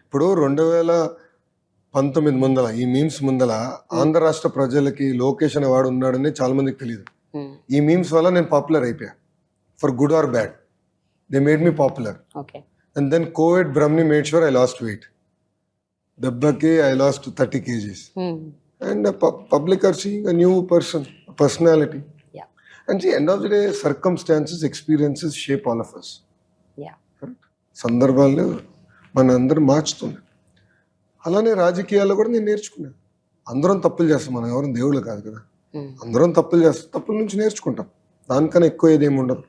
ఇప్పుడు 2019 ముందల ఈ మీమ్స్ ముందల ఆంధ్ర రాష్ట్ర ప్రజలకి లోకేష్ అనే వాడు ఉన్నాడని చాలా మందికి తెలియదు. ఈ మీమ్స్ వల్ల నేను పాపులర్ అయిపోయా, for good or bad. They made me popular. And then covid Brahmani made sure I lost weight. దెబ్బకి I lost 30 kgs. And public are seeing a new personality. And see, end of the day, circumstances, experiences shape all of us. Correct? సందర్భాలు మన అందరూ మార్చుతున్నాయి. అలానే రాజకీయాల్లో కూడా నేను నేర్చుకున్నాను. అందరం తప్పులు చేస్తాం, మనం ఎవరు దేవుళ్ళు కాదు కదా. అందరం తప్పులు చేస్తాం, తప్పుల నుంచి నేర్చుకుంటాం. దానికన్నా ఎక్కువ ఏదేమి ఉండదు.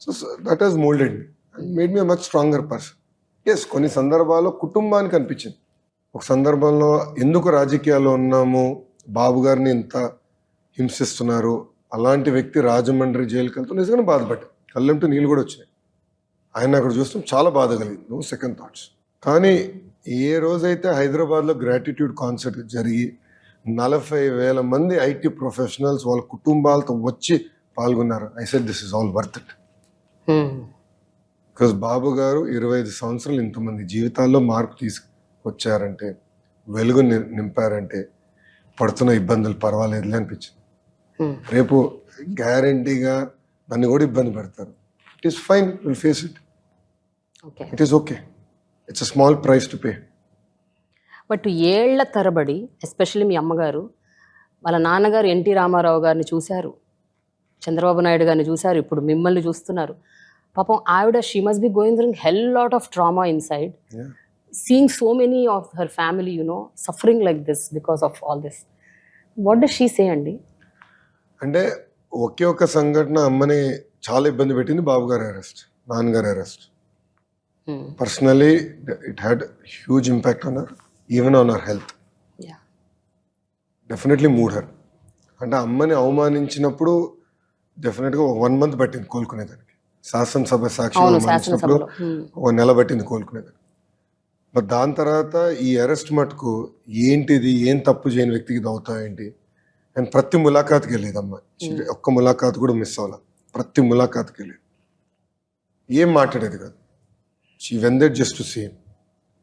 So that has moulded me and made me much stronger person. Yes, కొన్ని సందర్భాల్లో కుటుంబానికి అనిపించింది. ఒక సందర్భంలో ఎందుకు రాజకీయాల్లో ఉన్నాము, బాబు గారిని ఇంత హింసిస్తున్నారు, అలాంటి వ్యక్తి రాజమండ్రి జైలుకి వెళ్తూ నిజంగానే బాధపడ్డా. కళ్ళంటూ నీళ్ళు కూడా వచ్చినాయి. ఆయన అక్కడ చూస్తాం చాలా బాధ కలిగింది, నో సెకండ్ థాట్స్. కానీ ఏ రోజైతే హైదరాబాద్లో గ్రాటిట్యూడ్ కాన్సర్ట్ జరిగి 40,000 మంది ఐటీ ప్రొఫెషనల్స్ వాళ్ళ కుటుంబాలతో వచ్చి పాల్గొన్నారు, I said this is all worth it. Because Babu garu 25 సంవత్సరాలు ఇంతమంది జీవితాల్లో మార్పు తీసుకొచ్చారంటే, వెలుగు నింపారంటే, పడుతున్న ఇబ్బందులు పర్వాలేదులే అనిపించింది. రేపు గ్యారంటీగా నన్ను కూడా ఇబ్బంది పెడతారు. It is fine, will face it. It is okay. It's a small price to pay. But ఏళ్ల తరబడి ఎస్పెషల్లీ మీ అమ్మగారు వాళ్ళ నాన్నగారు ఎన్టీ రామారావు గారిని చూశారు, చంద్రబాబు నాయుడు గారిని చూశారు, ఇప్పుడు మిమ్మల్ని చూస్తున్నారు. పాపం ఆవిడ she must be going through hell lot of trauma inside, seeing so many of her family suffering like this because of all this. What does she సే అండి? అంటే ఒకే ఒక్క సంఘటన అమ్మని చాలా ఇబ్బంది పెట్టింది, బాబు గారి అరెస్ట్, నాన్నగారి arrest. Personally it had huge impact on her, even on her health. Definitely mood her. అంటే అమ్మని అవమానించినప్పుడు డెఫినెట్గా 1 month పట్టింది కోలుకునేదానికి. శాసనసభ సాక్షి అవమానించినప్పుడు 1 నెల పట్టింది కోలుకునేదానికి. మరి దాని తర్వాత ఈ అరెస్ట్ మటుకు ఏంటిది, ఏం తప్పు చేయని వ్యక్తికి ఇది అవుతాయేంటి. అండ్ ప్రతి ములాఖాత్కి వెళ్ళేది అమ్మ, ఒక్క ములాఖాత్ కూడా మిస్ అవ్వాలి. ప్రతి ములాఖాత్కి వెళ్ళేది, ఏం మాట్లాడేది కాదు. She wanted just to see him,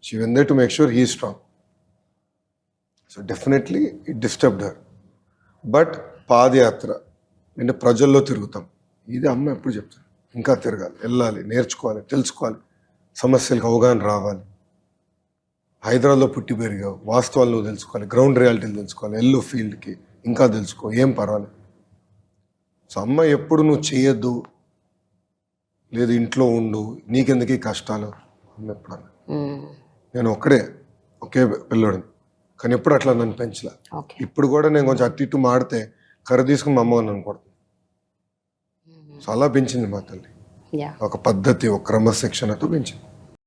she wanted to make sure he strong. So definitely it disturbed her. But padayatra అంటే ప్రజల్లో తిరుగుతాం, ఇది అమ్మ ఎప్పుడు చెప్తారు, ఇంకా తిరగాలి, వెళ్ళాలి, నేర్చుకోవాలి, తెలుసుకోవాలి, సమస్యలకు అవగాహన రావాలి. హైదరాబాద్లో పుట్టి పెరిగావు, వాస్తవాలు నువ్వు తెలుసుకోవాలి, గ్రౌండ్ రియాలిటీలు తెలుసుకోవాలి, ఎల్లు ఫీల్డ్కి ఇంకా తెలుసుకో, ఏం పర్వాలేదు. సో అమ్మ ఎప్పుడు నువ్వు చేయొద్దు, లేదు ఇంట్లో ఉండు, నీకెందుకు కష్టాలు అమ్మ ఎప్పుడు అన్న. నేను ఒకే పిల్లోడిని, కానీ ఎప్పుడు అట్లా నన్ను పెంచలే. ఇప్పుడు కూడా నేను కొంచెం అటు ఇటు మాడితే కర్ర తీసుకుని మా అమ్మ నన్ను కొడుతుంది. సో అలా పెంచింది మా తల్లి, ఒక పద్ధతి, ఒక క్రమశిక్షణతో పెంచింది.